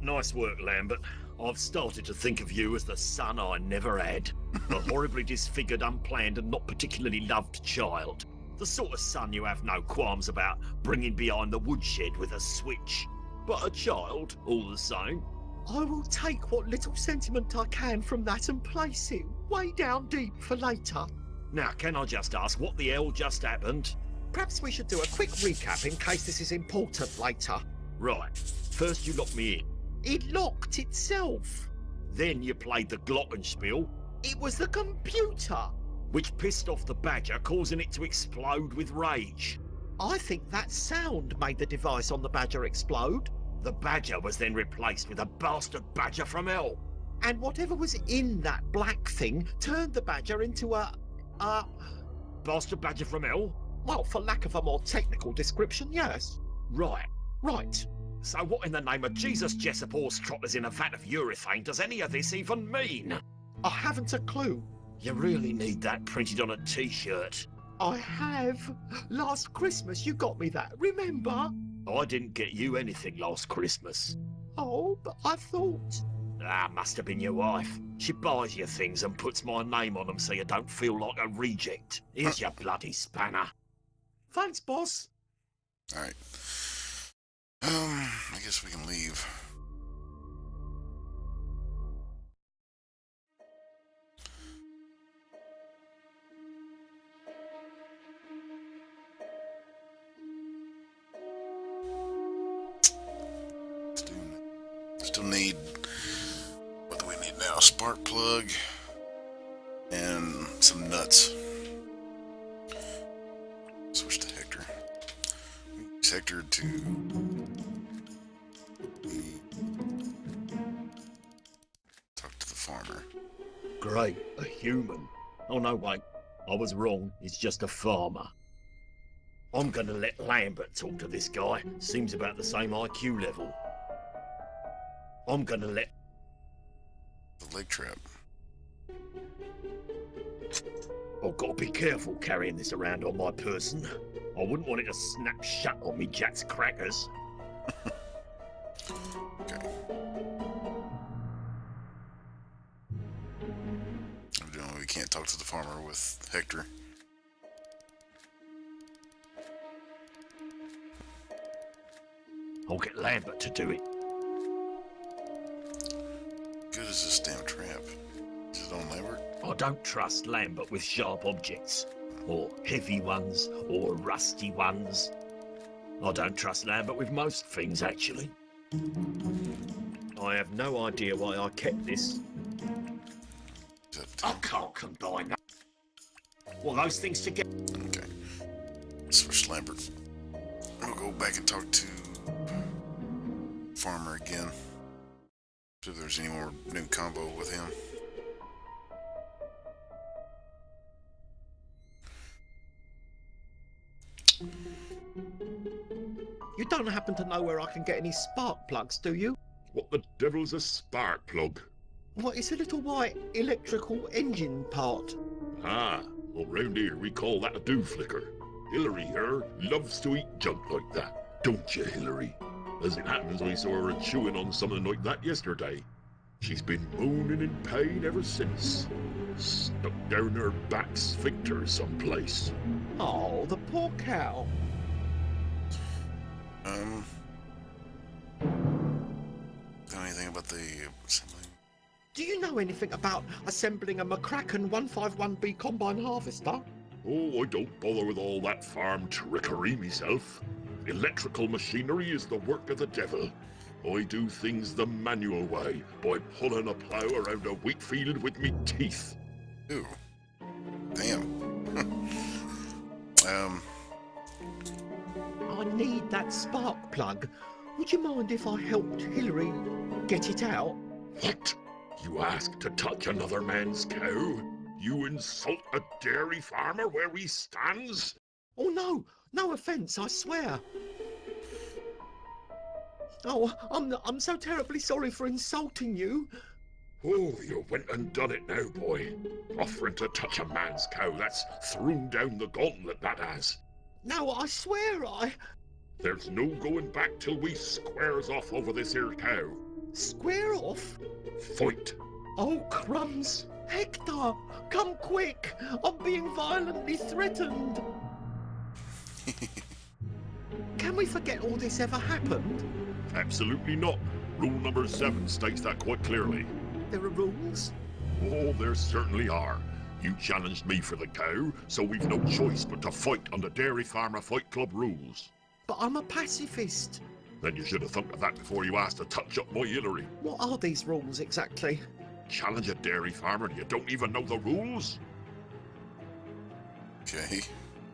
Nice work, Lambert. I've started to think of you as the son I never had. A horribly disfigured, unplanned and not particularly loved child. The sort of son you have no qualms about bringing behind the woodshed with a switch. But a child, all the same. I will take what little sentiment I can from that and place it way down deep for later. Now, can I just ask what the hell just happened? Perhaps we should do a quick recap in case this is important later. Right. First you locked me in. It locked itself. Then you played the glockenspiel, It was the computer. which pissed off the badger, causing it to explode with rage. I think that sound made the device on the badger explode. The badger was then replaced with a bastard badger from hell. And whatever was in that black thing turned the badger into a Bastard badger from hell? well, for lack of a more technical description, yes. Right. Right. So what in the name of Jesus Jessup horse trotters in a vat of urethane does any of this even mean? I haven't a clue. You really need that printed on a t-shirt. I have. Last Christmas you got me that, remember? I didn't get you anything last Christmas. Oh, but I thought... Ah, must have been your wife. She buys you things and puts my name on them so you don't feel like a reject. Here's your bloody spanner. Thanks, boss. Alright. I guess we can leave. Still need, what do we need now? A spark plug and some nuts. Switch to Hector. Use Hector to talk to the farmer. Great, a human. Oh no, wait, I was wrong. He's just a farmer. I'm gonna let Lambert talk to this guy. Seems about the same IQ level. I'm gonna let... The leg trap. I've got to be careful carrying this around on my person. I wouldn't want it to snap shut on me Jack's crackers. Okay. We can't talk to the farmer with Hector. I'll get Lambert to do it. Good as this damn trap. Is it on Lambert? I don't trust Lambert with sharp objects, or heavy ones, or rusty ones. I don't trust Lambert with most things, actually. I have no idea why I kept this. I can't combine that. Well, those things together. Okay. Switch Lambert. We'll go back and talk to Farmer again. See if there's any more new combo with him. You don't happen to know where I can get any spark plugs, do you? What the devil's a spark plug? Well, it's a little white electrical engine part. Ah, well, round here we call that a dew flicker. Hillary here loves to eat junk like that. Don't you, Hillary? As it happens, I saw her chewing on something like that yesterday. She's been moaning in pain ever since. Stuck down her back sphincter someplace. Oh, the poor cow. Anything about the assembly? Do you know anything about assembling a McCracken 151B combine harvester? Oh, I don't bother with all that farm trickery myself. Electrical machinery is the work of the devil. I do things the manual way, by pulling a plough around a wheat field with me teeth. Ooh. Damn. I need that spark plug. Would you mind if I helped Hillary get it out? What? You ask to touch another man's cow? You insult a dairy farmer where he stands? Oh no, no offence, I swear. Oh, I'm so terribly sorry for insulting you. Oh, you went and done it now, boy. Offering to touch a man's cow, that's thrown down the gauntlet, that has. No, I swear There's no going back till we squares off over this here cow. Square off? Fight. Oh, crumbs. Hector, come quick. I'm being violently threatened. Can we forget all this ever happened? Absolutely not. Rule number 7 states that quite clearly. There are rules? Oh, there certainly are. You challenged me for the cow, so we've no choice but to fight on the Dairy Farmer Fight Club rules. But I'm a pacifist. Then you should have thought of that before you asked to touch up my Hillary. What are these rules exactly? Challenge a dairy farmer and you don't even know the rules? Okay.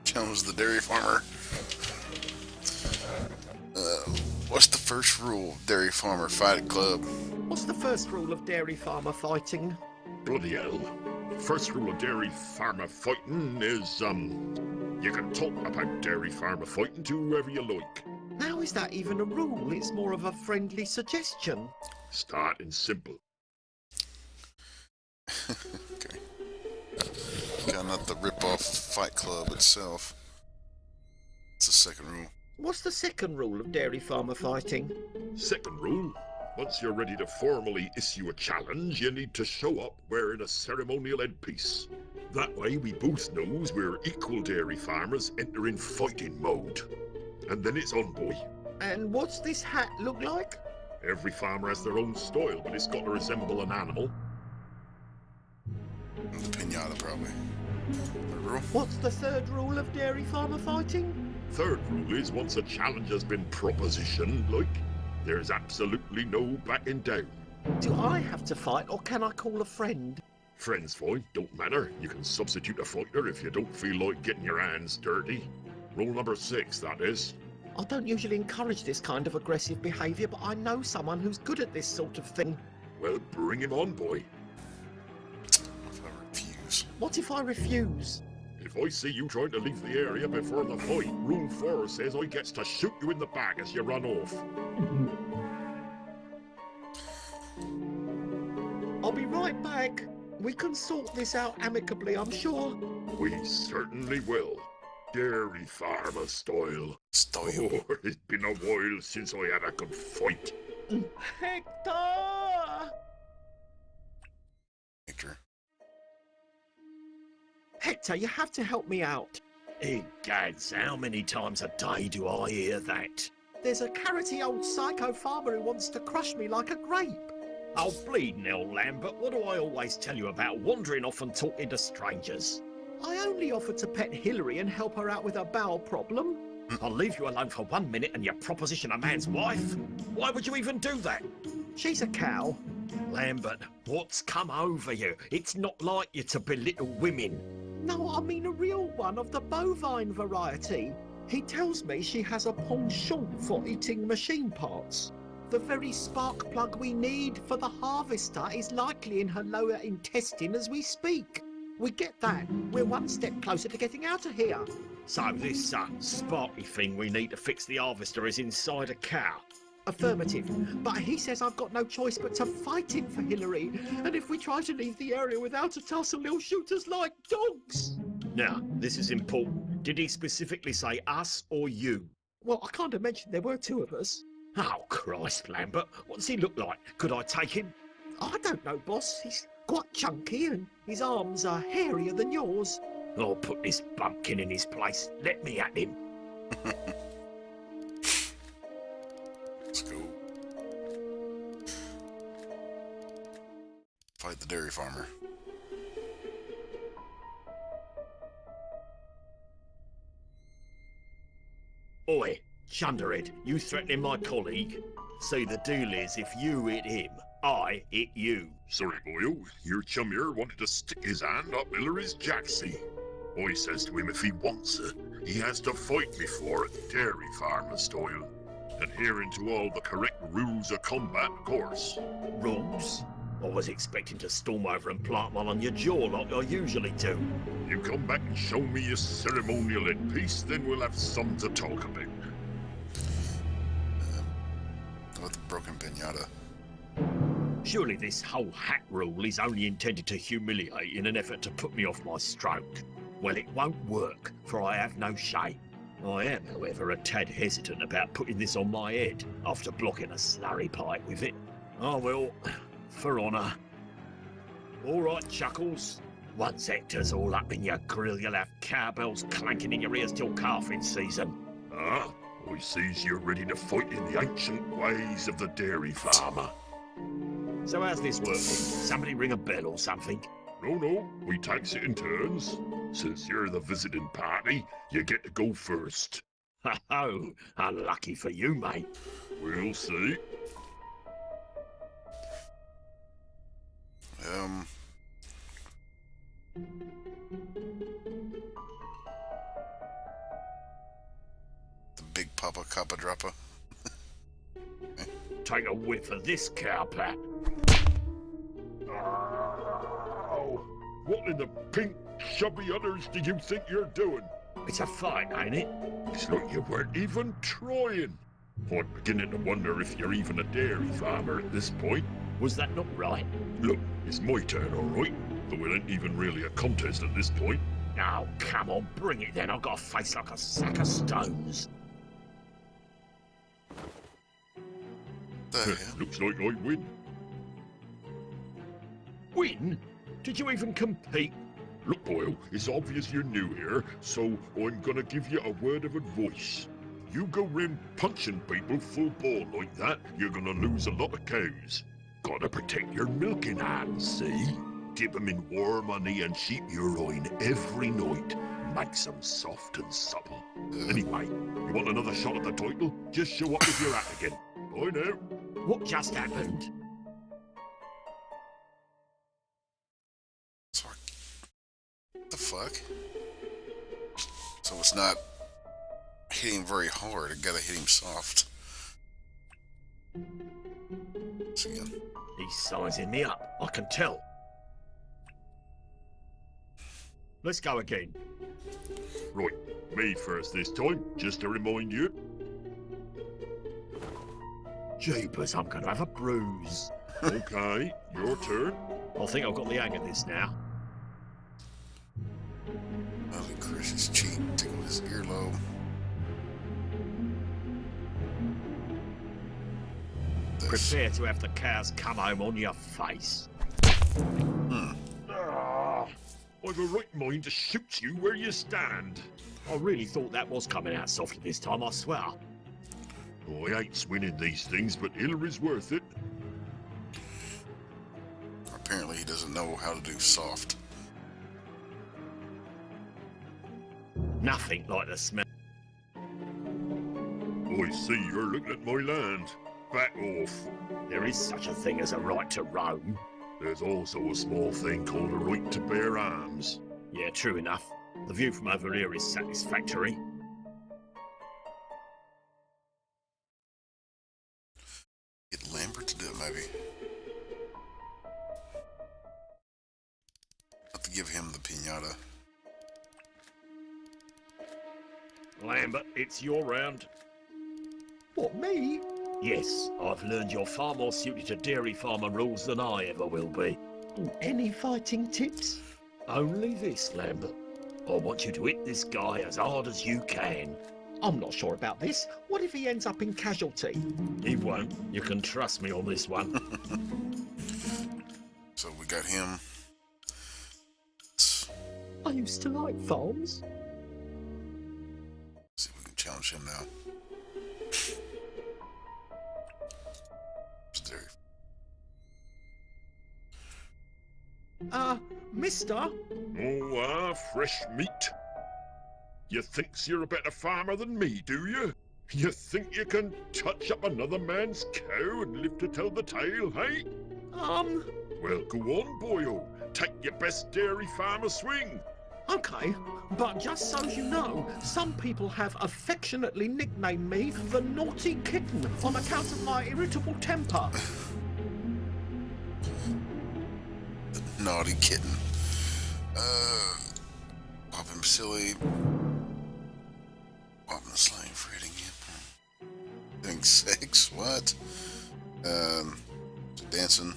Challenge the dairy farmer. What's the first rule of Dairy Farmer Fight Club? What's the first rule of dairy farmer fighting? Bloody hell. First rule of dairy farmer fighting is, you can talk about dairy farmer fighting to whoever you like. How is that even a rule? It's more of a friendly suggestion. Starting simple. Okay. Yeah, not the rip-off Fight Club itself. It's the second rule. What's the second rule of dairy farmer fighting? Second rule. Once you're ready to formally issue a challenge, you need to show up wearing a ceremonial headpiece. That way we both knows we're equal dairy farmers entering fighting mode. And then it's on, boy. And what's this hat look like? Every farmer has their own style, but it's got to resemble an animal. The pinata, probably. Third rule? What's the third rule of dairy farmer fighting? Third rule is once a challenge has been propositioned, like, there's absolutely no backing down. Do I have to fight or can I call a friend? Friends fight, don't matter. You can substitute a fighter if you don't feel like getting your hands dirty. Rule number 6, that is. I don't usually encourage this kind of aggressive behaviour, but I know someone who's good at this sort of thing. Well, bring him on, boy. If I refuse. What if I refuse? If I see you trying to leave the area before the fight, Rule 4 says I gets to shoot you in the back as you run off. I'll be right back. We can sort this out amicably, I'm sure. We certainly will. Dairy farmer style. Style. Oh, it's been a while since I had a good fight. Hector! Hector. Hector, you have to help me out. Egads, how many times a day do I hear that? There's a carroty old psycho farmer who wants to crush me like a grape. Oh, bleeding hell, Lambert, what do I always tell you about wandering off and talking to strangers? I only offered to pet Hillary and help her out with her bowel problem. I'll leave you alone for 1 minute and you proposition a man's wife? Why would you even do that? She's a cow. Lambert, what's come over you? It's not like you to belittle women. No, I mean a real one of the bovine variety. He tells me she has a penchant for eating machine parts. The very spark plug we need for the harvester is likely in her lower intestine as we speak. We get that. We're one step closer to getting out of here. So this sparky thing we need to fix the harvester is inside a cow? Affirmative. But he says I've got no choice but to fight him for Hillary. And if we try to leave the area without a tussle, he'll shoot us like dogs. Now, this is important. Did he specifically say us or you? Well, I kind of mentioned there were two of us. Oh, Christ, Lambert. What's he look like? Could I take him? I don't know, boss. He's quite chunky and his arms are hairier than yours. I'll put this bumpkin in his place. Let me at him. Let's go. Fight the dairy farmer. Oi, Chunderhead, you threatening my colleague? See, the deal is, if you hit him, I hit you. Sorry, boyo. Your chum here wanted to stick his hand up Hillary's jacksie. I says to him if he wants it, he has to fight me for it, dairy farmer style. Adhering to all the correct rules of combat, of course. Rules? I was expecting to storm over and plant one on your jaw like I usually do. You come back and show me your ceremonial headpiece, then we'll have some to talk about. With the broken pinata. Surely this whole hat rule is only intended to humiliate in an effort to put me off my stroke. Well, it won't work, for I have no shame. I am, however, a tad hesitant about putting this on my head after blocking a slurry pipe with it. I will, for honour. All right, Chuckles. Once Hector's all up in your grill, you'll have cowbells clanking in your ears till calving season. Ah, I sees you're ready to fight in the ancient ways of the dairy farmer. So how's this working? Somebody ring a bell or something? No, we takes it in turns. Since you're the visiting party, you get to go first. Ho-ho! Unlucky for you, mate. We'll see. The big Papa Kappa Droppa. Take a whiff of this cowpat. Oh, what in the pink chubby udders do you think you're doing? It's a fight, ain't it? It's like you weren't even trying. I'm beginning to wonder if you're even a dairy farmer at this point. Was that not right? Look, it's my turn, all right? Though it ain't even really a contest at this point. Now, come on, bring it then. I've got a face like a sack of stones. The hell? Looks like I win. Win? Did you even compete? Look, Boyle, it's obvious you're new here, so I'm gonna give you a word of advice. You go round punching people full ball like that, you're gonna lose a lot of cows. Gotta protect your milking hands, see? Dip 'em in warm honey and sheep urine every night. Makes 'em soft and supple. Anyway, you want another shot at the title? Just show up with your hat again. Bye now. What just happened? Sorry. What the fuck? So it's not hitting very hard, it gotta hit him soft. So again. He's sizing me up, I can tell. Let's go again. Right, me first this time, just to remind you. Jeepers, I'm gonna have a bruise. Okay, your turn. I think I've got the hang of this now. Ugly crush his cheek, tickle his earlobe. This. Prepare to have the cows come home on your face. I've a right mind to shoot you where you stand. I really thought that was coming out softly this time, I swear. I ain't winning these things, but Hillary's worth it. Apparently he doesn't know how to do soft. Nothing like the smell. I see you're looking at my land. Back off. There is such a thing as a right to roam. There's also a small thing called a right to bear arms. Yeah, true enough. The view from over here is satisfactory. Get Lambert to do it, maybe. Have to give him the pinata. Lambert, it's your round. What, me? Yes, I've learned you're far more suited to dairy farmer rules than I ever will be. Any fighting tips? Only this, Lambert. I want you to hit this guy as hard as you can. I'm not sure about this. What if he ends up in casualty? He won't. You can trust me on this one. So we got him. I used to like farms. See if we can challenge him now. Mister? Oh, fresh meat. You thinks you're a better farmer than me, do you? You think you can touch up another man's cow and live to tell the tale, hey? Well, go on, boyo. Take your best dairy farmer swing. Okay, but just so you know, some people have affectionately nicknamed me the Naughty Kitten on account of my irritable temper. The naughty kitten. Pop him silly. Pop him slang for hitting him. Doing sex, what? Dancing.